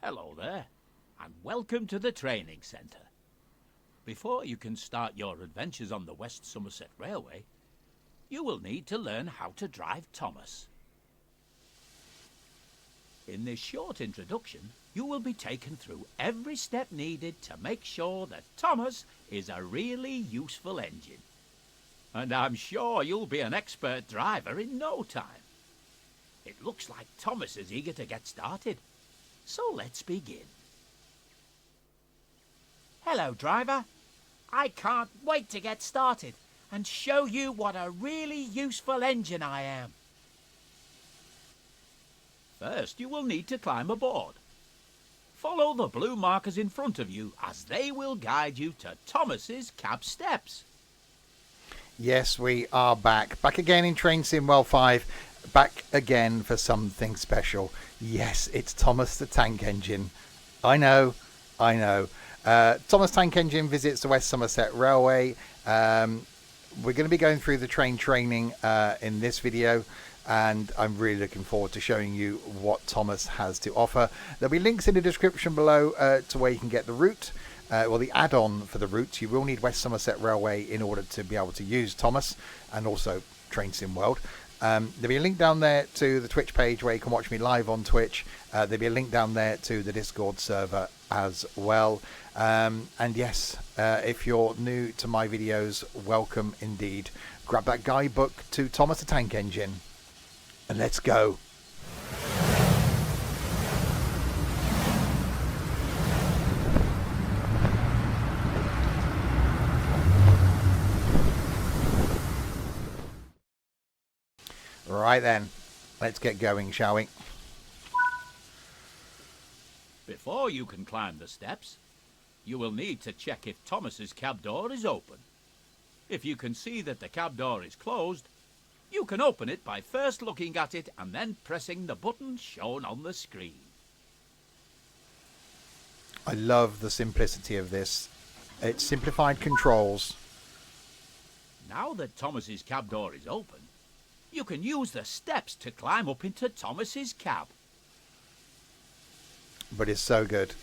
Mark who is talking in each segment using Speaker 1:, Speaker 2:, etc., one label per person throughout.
Speaker 1: Hello there, and welcome to the training centre. Before you can start your adventures on the West Somerset Railway, you will need to learn how to drive Thomas. In this short introduction, you will be taken through every step needed to make sure that Thomas is a really useful engine. And I'm sure you'll be an expert driver in no time. It looks like Thomas is eager to get started, so let's begin.
Speaker 2: Hello, driver. I can't wait to get started and show you what a really useful engine I am.
Speaker 1: First, you will need to climb aboard. Follow the blue markers in front of you as they will guide you to Thomas's cab steps.
Speaker 3: Yes, we are back again in Train Sim World 5, back again for something special. Yes, it's Thomas the Tank Engine. I know. Thomas Tank Engine visits the West Somerset Railway. We're going to be going through the train training in this video, and I'm really looking forward to showing you what Thomas has to offer. There'll be links in the description below to where you can get the route. The add-on for the route. You will need West Somerset Railway in order to be able to use Thomas, and also Train Sim World. There'll be a link down there to the Twitch page where you can watch me live on Twitch. There'll be a link down there to the Discord server as well. And yes, if you're new to my videos, welcome indeed. Grab that guidebook to Thomas the Tank Engine and let's go. Right then, let's get going, shall we?
Speaker 1: Before you can climb the steps, you will need to check if Thomas's cab door is open. If you can see that the cab door is closed, you can open it by first looking at it and then pressing the button shown on the screen.
Speaker 3: I love the simplicity of this. It's simplified controls.
Speaker 1: Now that Thomas's cab door is open, you can use the steps to climb up into Thomas's cab.
Speaker 3: But it's so good.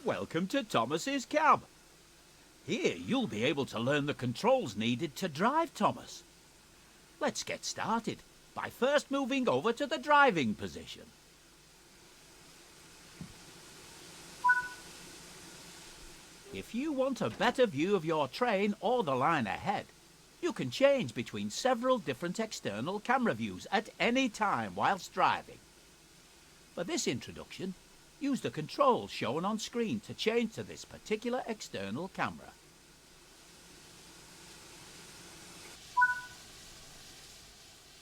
Speaker 1: Welcome to Thomas's cab. Here you'll be able to learn the controls needed to drive Thomas. Let's get started by first moving over to the driving position. If you want a better view of your train or the line ahead, you can change between several different external camera views at any time whilst driving. For this introduction, use the controls shown on screen to change to this particular external camera.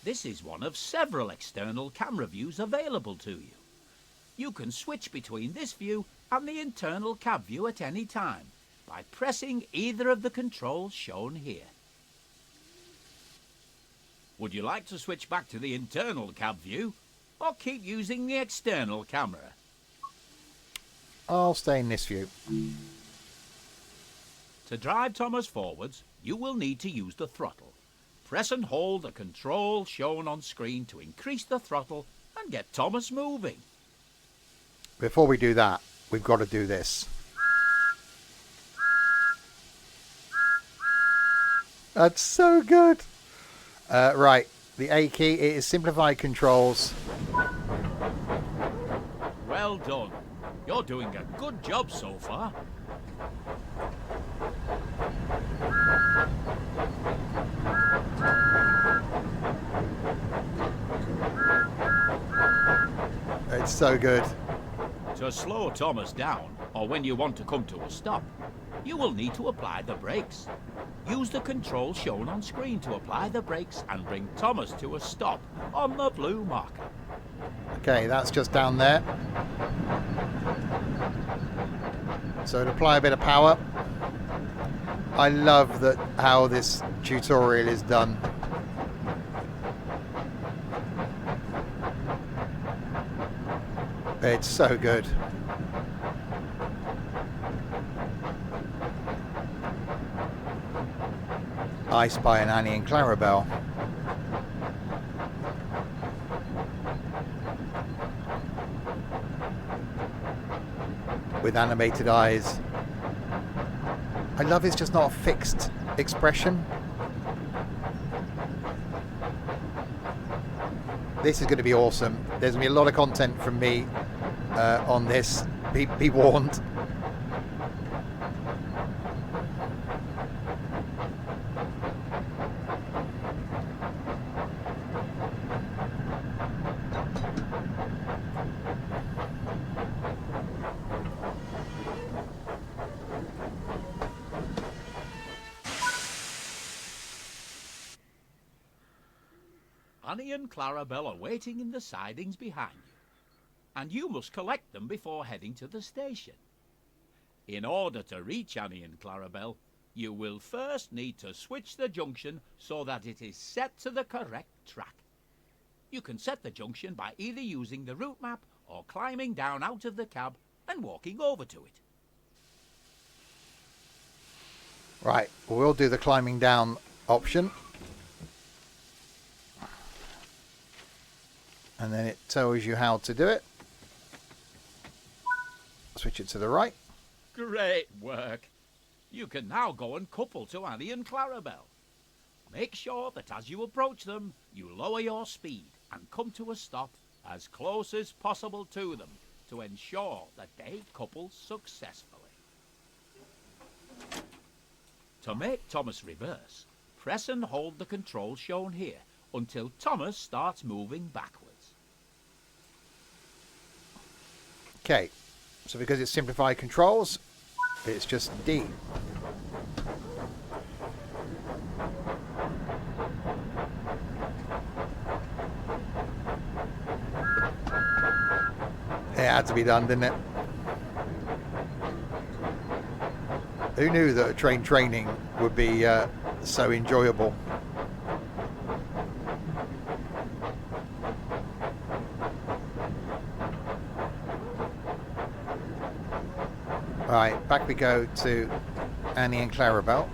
Speaker 1: This is one of several external camera views available to you. You can switch between this view and the internal cab view at any time by pressing either of the controls shown here. Would you like to switch back to the internal cab view or keep using the external camera?
Speaker 3: I'll stay in this view.
Speaker 1: To drive Thomas forwards, you will need to use the throttle. Press and hold the control shown on screen to increase the throttle and get Thomas moving.
Speaker 3: Before we do that, we've got to do this. That's so good. Right, the A key, it is simplified controls.
Speaker 1: Well done. You're doing a good job so far.
Speaker 3: It's so good.
Speaker 1: To slow Thomas down, or when you want to come to a stop, you will need to apply the brakes. Use the control shown on screen to apply the brakes and bring Thomas to a stop on the blue marker.
Speaker 3: Okay, that's just down there. So to apply a bit of power. I love that how this tutorial is done. It's so good. I Spy an Annie and Clarabelle. with animated eyes. I love it's just not a fixed expression. This is going to be awesome. There's going to be a lot of content from me on this. Be warned.
Speaker 1: Annie and Clarabelle are waiting in the sidings behind you, and you must collect them before heading to the station. In order to reach Annie and Clarabelle, you will first need to switch the junction so that it is set to the correct track. You can set the junction by either using the route map or climbing down out of the cab and walking over to it.
Speaker 3: Right, we'll do the climbing down option. And then it tells you how to do it. Switch it to the right.
Speaker 1: Great work! You can now go and couple to Annie and Clarabelle. Make sure that as you approach them, you lower your speed and come to a stop as close as possible to them to ensure that they couple successfully. To make Thomas reverse, press and hold the controls shown here until Thomas starts moving backwards.
Speaker 3: Okay, so because it's simplified controls, it's just D. It had to be done, didn't it? Who knew that a train training would be so enjoyable? Right, back we go to Annie and Clarabelle.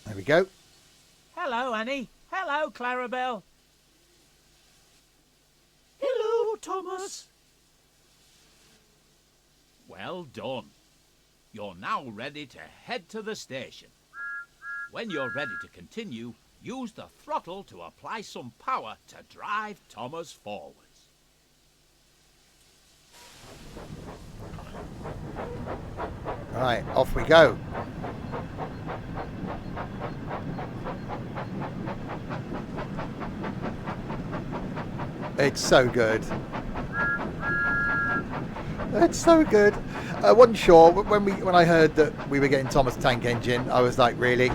Speaker 3: There we go.
Speaker 2: Hello, Annie. Hello, Clarabelle.
Speaker 1: Hello, Thomas. Well done. You're now ready to head to the station. When you're ready to continue, use the throttle to apply some power to drive Thomas forwards.
Speaker 3: Right, off we go. It's so good. It's so good. I wasn't sure when I heard that we were getting Thomas Tank Engine. I was like, really?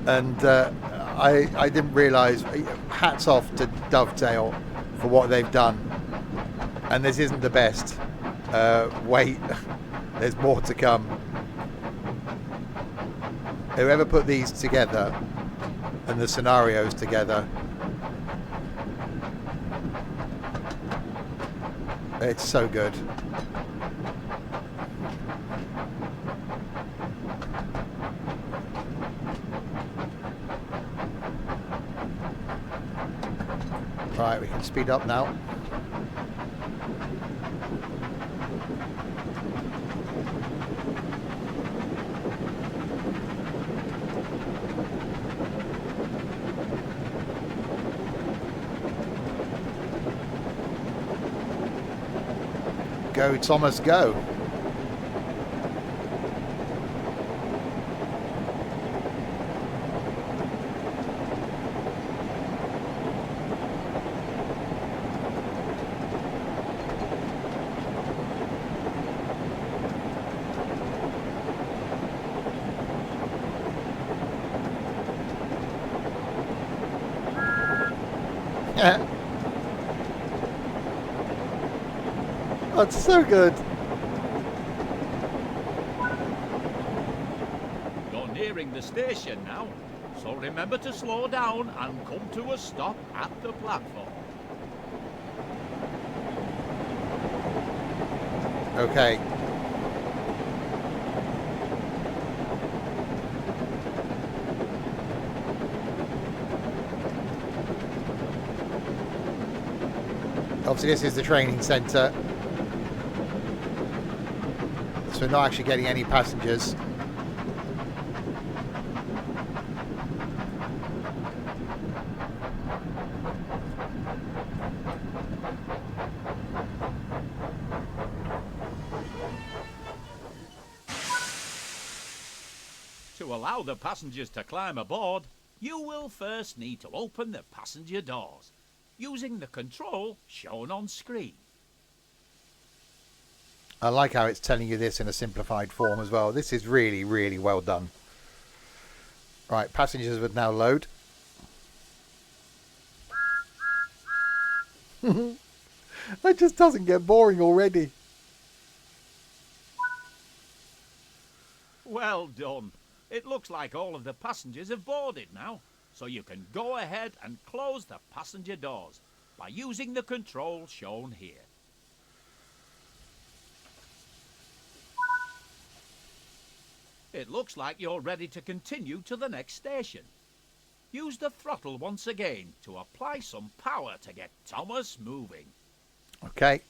Speaker 3: And I didn't realise. Hats off to Dovetail for what they've done. And this isn't the best. Wait, there's more to come. Whoever put these together and the scenarios together, it's so good. Right, we can speed up now. Go, Thomas, go. That's so good.
Speaker 1: You're nearing the station now, so remember to slow down and come to a stop at the platform.
Speaker 3: Okay. Obviously, this is the training centre, so we're not actually getting any passengers.
Speaker 1: To allow the passengers to climb aboard, you will first need to open the passenger doors, using the control shown on screen.
Speaker 3: I like how it's telling you this in a simplified form as well. This is really, really well done. Right, passengers would now load. That just doesn't get boring already.
Speaker 1: Well done. It looks like all of the passengers have boarded now, so you can go ahead and close the passenger doors by using the control shown here. It looks like you're ready to continue to the next station. Use the throttle once again to apply some power to get Thomas moving.
Speaker 3: Okay.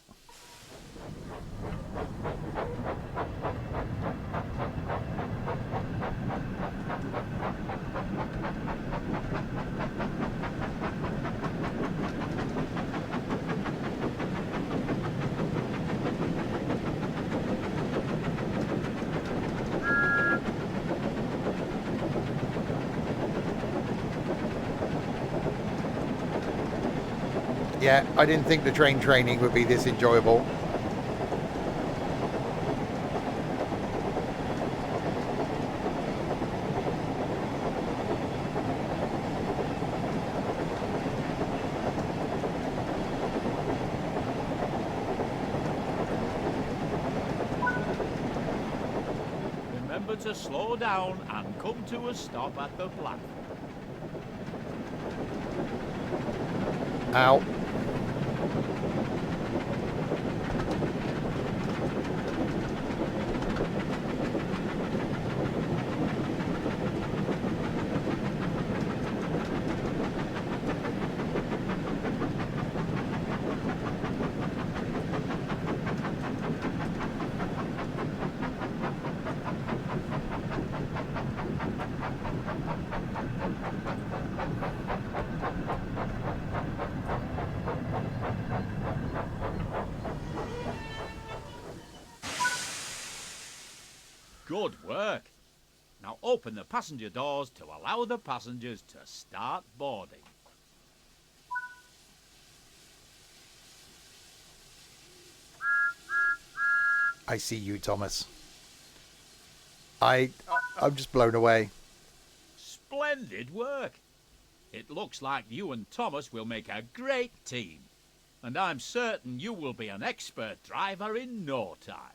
Speaker 3: Yeah, I didn't think the train training would be this enjoyable.
Speaker 1: Remember to slow down and come to a stop at the platform.
Speaker 3: Ow.
Speaker 1: Good work. Now open the passenger doors to allow the passengers to start boarding.
Speaker 3: I see you, Thomas. I'm just blown away.
Speaker 1: Splendid work. It looks like you and Thomas will make a great team, and I'm certain you will be an expert driver in no time.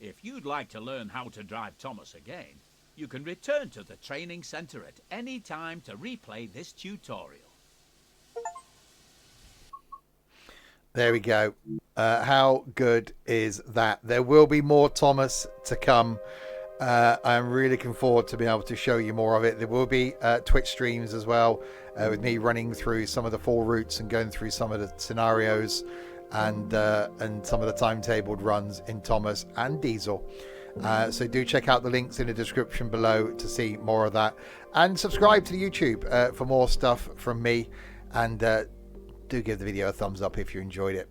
Speaker 1: If you'd like to learn how to drive Thomas again, you can return to the training centre at any time to replay this tutorial.
Speaker 3: There we go. How good is that? There will be more Thomas to come. I'm really looking forward to being able to show you more of it. There will be Twitch streams as well, with me running through some of the 4 routes and going through some of the scenarios and some of the timetabled runs in Thomas and Diesel. So do check out the links in the description below to see more of that, and subscribe to the YouTube for more stuff from me, and do give the video a thumbs up if you enjoyed it.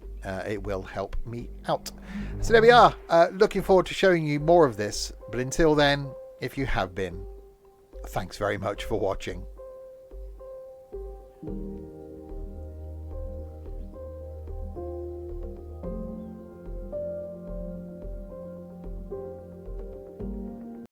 Speaker 3: It will help me out. So there we are. Looking forward to showing you more of this, but until then, if you have been, thanks very much for watching.